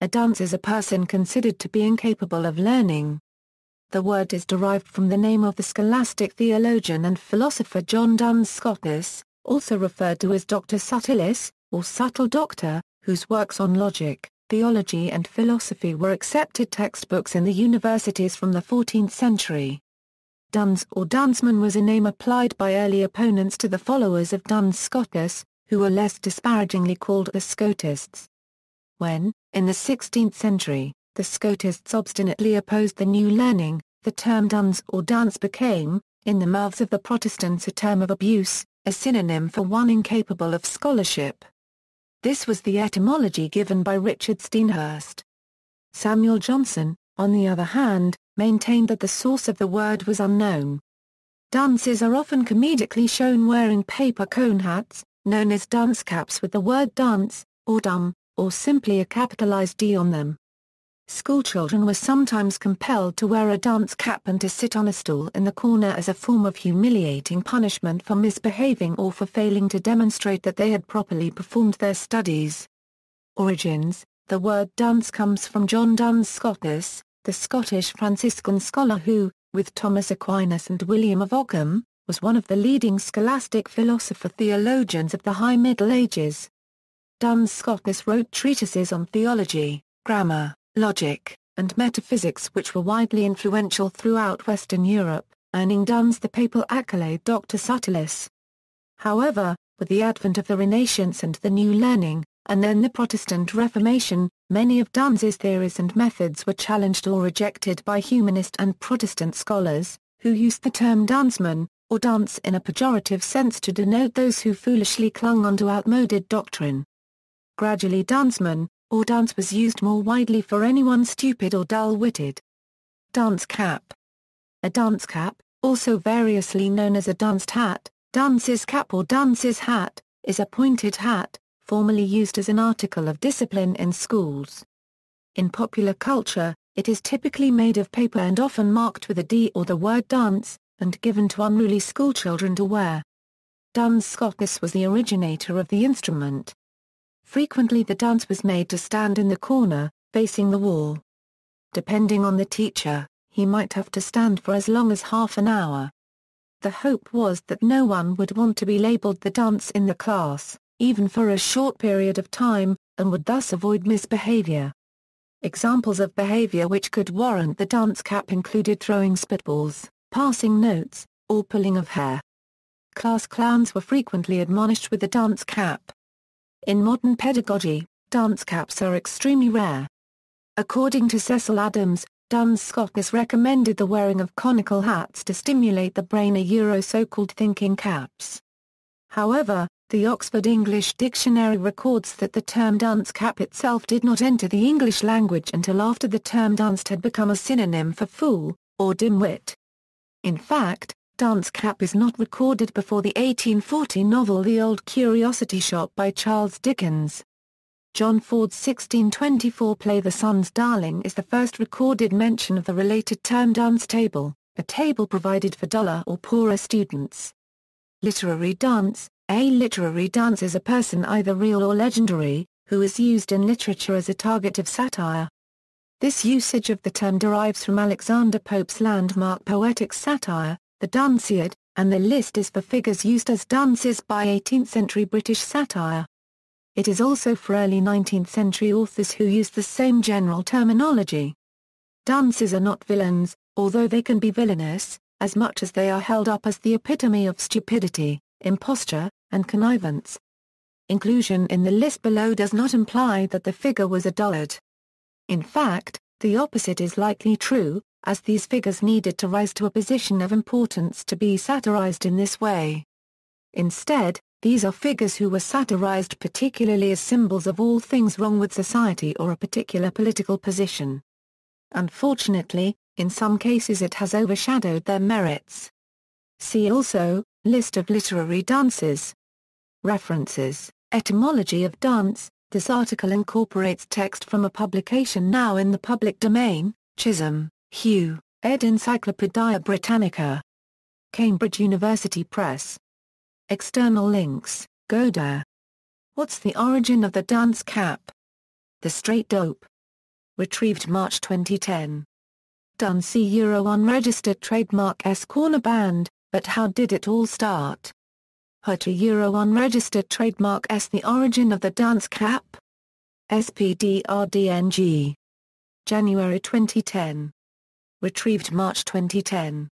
A dunce is a person considered to be incapable of learning. The word is derived from the name of the scholastic theologian and philosopher John Duns Scotus, also referred to as Dr. Subtilis, or subtle doctor, whose works on logic, theology and philosophy were accepted textbooks in the universities from the 14th century. Duns or Dunsman was a name applied by early opponents to the followers of Duns Scotus, who were less disparagingly called the Scotists. When, in the 16th century, the Scotists obstinately opposed the new learning, the term duns or dunce became, in the mouths of the Protestants, a term of abuse, a synonym for one incapable of scholarship. This was the etymology given by Richard Steenhurst. Samuel Johnson, on the other hand, maintained that the source of the word was unknown. Dunces are often comedically shown wearing paper cone hats, known as dunce caps with the word dunce, or dumb, or simply a capitalized D on them. Schoolchildren were sometimes compelled to wear a dunce cap and to sit on a stool in the corner as a form of humiliating punishment for misbehaving or for failing to demonstrate that they had properly performed their studies. Origins: the word dunce comes from John Duns Scotus, the Scottish Franciscan scholar who, with Thomas Aquinas and William of Ockham, was one of the leading scholastic philosopher-theologians of the High Middle Ages. Duns Scotus wrote treatises on theology, grammar, logic, and metaphysics which were widely influential throughout Western Europe, earning Duns the papal accolade Dr. Subtilis. However, with the advent of the Renaissance and the New Learning, and then the Protestant Reformation, many of Duns's theories and methods were challenged or rejected by humanist and Protestant scholars, who used the term dunceman, or dunce in a pejorative sense to denote those who foolishly clung onto outmoded doctrine. Gradually dunceman, or dunce was used more widely for anyone stupid or dull-witted. Dunce cap. A dunce cap, also variously known as a dunced hat, dunce's cap or dunce's hat, is a pointed hat, formerly used as an article of discipline in schools. In popular culture, it is typically made of paper and often marked with a D or the word dunce, and given to unruly schoolchildren to wear. Duns Scotus was the originator of the instrument. Frequently the dunce was made to stand in the corner, facing the wall. Depending on the teacher, he might have to stand for as long as half an hour. The hope was that no one would want to be labeled the dunce in the class, even for a short period of time, and would thus avoid misbehavior. Examples of behavior which could warrant the dunce cap included throwing spitballs, passing notes, or pulling of hair. Class clowns were frequently admonished with the dunce cap. In modern pedagogy, dunce caps are extremely rare. According to Cecil Adams, Duns Scotus recommended the wearing of conical hats to stimulate the brain, so-called thinking caps. However, the Oxford English Dictionary records that the term dunce cap itself did not enter the English language until after the term dunced had become a synonym for fool, or dimwit. In fact, dunce cap is not recorded before the 1840 novel The Old Curiosity Shop by Charles Dickens. John Ford's 1624 play The Sun's Darling is the first recorded mention of the related term dunce table, a table provided for duller or poorer students. Literary dunce. A literary dunce is a person either real or legendary, who is used in literature as a target of satire. This usage of the term derives from Alexander Pope's landmark poetic satire, the Dunciad, and the list is for figures used as dunces by 18th-century British satire. It is also for early 19th-century authors who used the same general terminology. Dunces are not villains, although they can be villainous, as much as they are held up as the epitome of stupidity, imposture, and connivance. Inclusion in the list below does not imply that the figure was a dullard. In fact, the opposite is likely true, as these figures needed to rise to a position of importance to be satirized in this way. Instead, these are figures who were satirized particularly as symbols of all things wrong with society or a particular political position. Unfortunately, in some cases it has overshadowed their merits. See also, List of literary dunces. References, Etymology of dunce. This article incorporates text from a publication now in the public domain, Chisholm, Hugh, ed. Encyclopædia Britannica. Cambridge University Press. External links, Godard. What's the origin of the dunce cap? The Straight Dope. Retrieved March 2010. Done. See Euro unregistered trademark S Corner Band, but how did it all start? To Euro unregistered trademark S. The origin of the dance cap? SPDRDNG. January 2010. Retrieved March 2010.